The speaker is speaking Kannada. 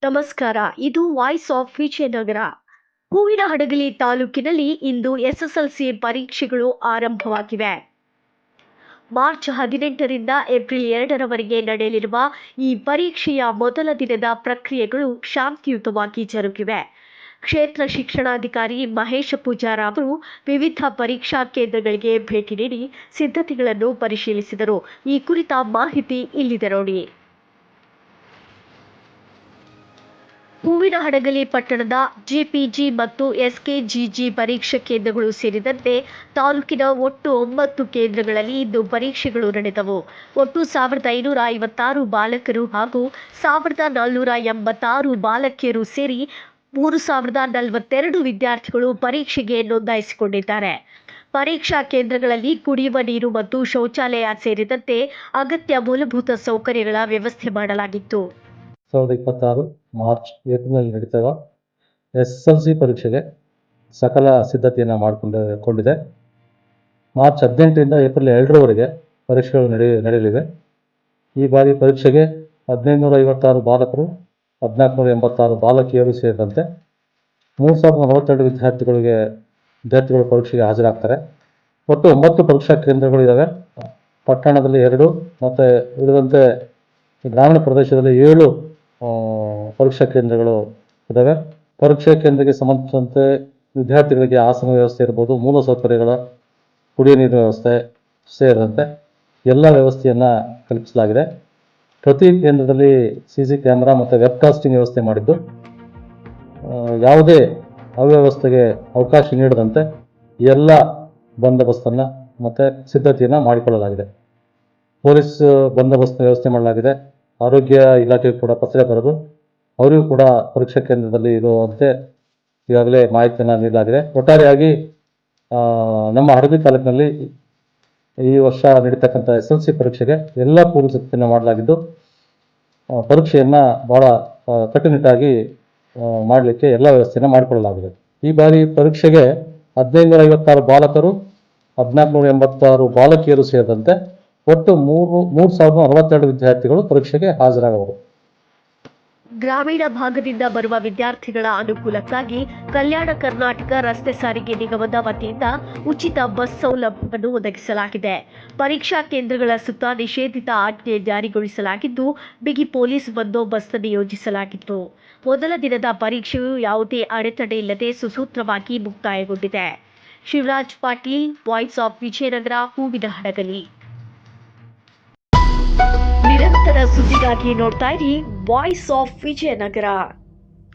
ನಮಸ್ಕಾರ. ಇದು ವಾಯ್ಸ್ ಆಫ್ ವಿಜಯನಗರ. ಹೂವಿನಹಡಗಲಿ ತಾಲೂಕಿನಲ್ಲಿ ಇಂದು ಎಸ್ಎಸ್ಎಲ್ಸಿ ಪರೀಕ್ಷೆಗಳು ಆರಂಭವಾಗಿವೆ. ಮಾರ್ಚ್ 18ರಿಂದ ಏಪ್ರಿಲ್ 2ರವರೆಗೆ ನಡೆಯಲಿರುವ ಈ ಪರೀಕ್ಷೆಯ ಮೊದಲ ದಿನದ ಪ್ರಕ್ರಿಯೆಗಳು ಶಾಂತಿಯುತವಾಗಿ ಜರುಗಿವೆ. ಕ್ಷೇತ್ರ ಶಿಕ್ಷಣಾಧಿಕಾರಿ ಮಹೇಶ ಪೂಜಾರ ಅವರು ವಿವಿಧ ಪರೀಕ್ಷಾ ಕೇಂದ್ರಗಳಿಗೆ ಭೇಟಿ ನೀಡಿ ಸಿದ್ಧತೆಗಳನ್ನು ಪರಿಶೀಲಿಸಿದರು. ಈ ಕುರಿತ ಮಾಹಿತಿ ಇಲ್ಲಿದೆ ನೋಡಿ. ಹೂವಿನಹಡಗಲಿ ಪಟ್ಟಣದ ಜಿಪಿಜಿ ಮತ್ತು ಎಸ್ಕೆಜಿಜಿ ಪರೀಕ್ಷಾ ಕೇಂದ್ರಗಳು ಸೇರಿದಂತೆ ತಾಲೂಕಿನ ಒಟ್ಟು 9 ಕೇಂದ್ರಗಳಲ್ಲಿ ಇಂದು ಪರೀಕ್ಷೆಗಳು ನಡೆದವು. ಒಟ್ಟು 1556 ಬಾಲಕರು ಹಾಗೂ 1486 ಬಾಲಕಿಯರು ಸೇರಿ 3042 ವಿದ್ಯಾರ್ಥಿಗಳು ಪರೀಕ್ಷೆಗೆ ನೋಂದಾಯಿಸಿಕೊಂಡಿದ್ದಾರೆ. ಪರೀಕ್ಷಾ ಕೇಂದ್ರಗಳಲ್ಲಿ ಕುಡಿಯುವ ನೀರು ಮತ್ತು ಶೌಚಾಲಯ ಸೇರಿದಂತೆ ಅಗತ್ಯ ಮೂಲಭೂತ ಸೌಕರ್ಯಗಳ ವ್ಯವಸ್ಥೆ ಮಾಡಲಾಗಿತ್ತು. 2026 ಮಾರ್ಚ್ ಏಪ್ರಿಲ್ನಲ್ಲಿ ನಡೀತವ ಎಸ್ಎಸ್ಎಲ್ಸಿ ಪರೀಕ್ಷೆಗೆ ಸಕಲ ಸಿದ್ಧತೆಯನ್ನು ಮಾಡಿಕೊಂಡಿದೆ. ಮಾರ್ಚ್ 18ರಿಂದ ಏಪ್ರಿಲ್ 2ರವರೆಗೆ ಪರೀಕ್ಷೆಗಳು ನಡೆಯಲಿವೆ. ಈ ಬಾರಿ ಪರೀಕ್ಷೆಗೆ 1556 ಬಾಲಕರು, 1486 ಬಾಲಕಿಯರು ಸೇರಿದಂತೆ 3042 ವಿದ್ಯಾರ್ಥಿಗಳು ಪರೀಕ್ಷೆಗೆ ಹಾಜರಾಗ್ತಾರೆ. ಒಟ್ಟು 9 ಪರೀಕ್ಷಾ ಕೇಂದ್ರಗಳು ಇದ್ದಾವೆ. ಪಟ್ಟಣದಲ್ಲಿ 2 ಮತ್ತು ಉಳಿದಂತೆ ಗ್ರಾಮೀಣ ಪ್ರದೇಶದಲ್ಲಿ 7 ಪರೀಕ್ಷಾ ಕೇಂದ್ರಗಳು ಇದ್ದಾವೆ. ಪರೀಕ್ಷಾ ಕೇಂದ್ರಕ್ಕೆ ಸಂಬಂಧಿಸಿದಂತೆ ವಿದ್ಯಾರ್ಥಿಗಳಿಗೆ ಆಸನ ವ್ಯವಸ್ಥೆ ಇರ್ಬೋದು, ಮೂಲ ಸೌಕರ್ಯಗಳ ಕುಡಿಯ ನೀರಿನ ವ್ಯವಸ್ಥೆ ಸೇರಿದಂತೆ ಎಲ್ಲ ವ್ಯವಸ್ಥೆಯನ್ನು ಕಲ್ಪಿಸಲಾಗಿದೆ. ಪ್ರತಿ ಕೇಂದ್ರದಲ್ಲಿ CC ಕ್ಯಾಮೆರಾ ಮತ್ತು ವೆಬ್ಕಾಸ್ಟಿಂಗ್ ವ್ಯವಸ್ಥೆ ಮಾಡಿದ್ದು ಯಾವುದೇ ಅವ್ಯವಸ್ಥೆಗೆ ಅವಕಾಶ ನೀಡದಂತೆ ಎಲ್ಲ ಬಂದೋಬಸ್ತನ್ನು ಮತ್ತು ಸಿದ್ಧತೆಯನ್ನು ಮಾಡಿಕೊಳ್ಳಲಾಗಿದೆ. ಪೊಲೀಸ್ ಬಂದೋಬಸ್ತ್ ವ್ಯವಸ್ಥೆ ಮಾಡಲಾಗಿದೆ. ಆರೋಗ್ಯ ಇಲಾಖೆಗೂ ಕೂಡ ಪತ್ರ ಬರೆದು ಅವರಿಗೂ ಕೂಡ ಪರೀಕ್ಷಾ ಕೇಂದ್ರದಲ್ಲಿ ಇರುವಂತೆ ಈಗಾಗಲೇ ಮಾಹಿತಿಯನ್ನು ನೀಡಲಾಗಿದೆ. ಒಟ್ಟಾರೆಯಾಗಿ ನಮ್ಮ ಹಡಗಲಿ ತಾಲೂಕಿನಲ್ಲಿ ಈ ವರ್ಷ ನಡೀತಕ್ಕಂಥ SSLC ಪರೀಕ್ಷೆಗೆ ಎಲ್ಲ ಪೂರ್ವ ಸಿದ್ಧತೆಯನ್ನು ಮಾಡಲಾಗಿದ್ದು ಪರೀಕ್ಷೆಯನ್ನು ಬಹಳ ಕಟ್ಟುನಿಟ್ಟಾಗಿ ಮಾಡಲಿಕ್ಕೆ ಎಲ್ಲ ವ್ಯವಸ್ಥೆಯನ್ನು ಮಾಡಿಕೊಳ್ಳಲಾಗಿದೆ. ಈ ಬಾರಿ ಪರೀಕ್ಷೆಗೆ 1556 ಬಾಲಕರು, 1486 ಬಾಲಕಿಯರು ಸೇರಿದಂತೆ ಒಟ್ಟು 3042 ವಿದ್ಯಾರ್ಥಿಗಳು ಪರೀಕ್ಷೆಗೆ ಹಾಜರಾಗಬಹುದು. ಗ್ರಾಮೀಣ ಭಾಗದಿಂದ ಬರುವ ವಿದ್ಯಾರ್ಥಿಗಳ ಅನುಕೂಲಕ್ಕಾಗಿ ಕಲ್ಯಾಣ ಕರ್ನಾಟಕ ರಸ್ತೆ ಸಾರಿಗೆ ನಿಗಮದ ವತಿಯಿಂದ ಉಚಿತ ಬಸ್ ಸೌಲಭ್ಯವನ್ನು ಒದಗಿಸಲಾಗಿದೆ. ಪರೀಕ್ಷಾ ಕೇಂದ್ರಗಳ ಸುತ್ತ ನಿಷೇಧಿತ ಆಜ್ಞೆ ಜಾರಿಗೊಳಿಸಲಾಗಿದ್ದು ಬಿಗಿ ಪೊಲೀಸ್ ಬಂದೋಬಸ್ತ್ ನಿಯೋಜಿಸಲಾಗಿತ್ತು. ಮೊದಲ ದಿನದ ಪರೀಕ್ಷೆಯು ಯಾವುದೇ ಅಡೆತಡೆ ಇಲ್ಲದೆ ಸುಸೂತ್ರವಾಗಿ ಮುಕ್ತಾಯಗೊಂಡಿದೆ. Shivraj Patil, voice of Vijayanagara, Hoovinahadagali. ನಿರಂತರ ಸುದ್ದಿಗಾಗಿ ನೋಡ್ತಾ ಇರಿ ವಾಯ್ಸ್ ಆಫ್ ವಿಜಯನಗರ.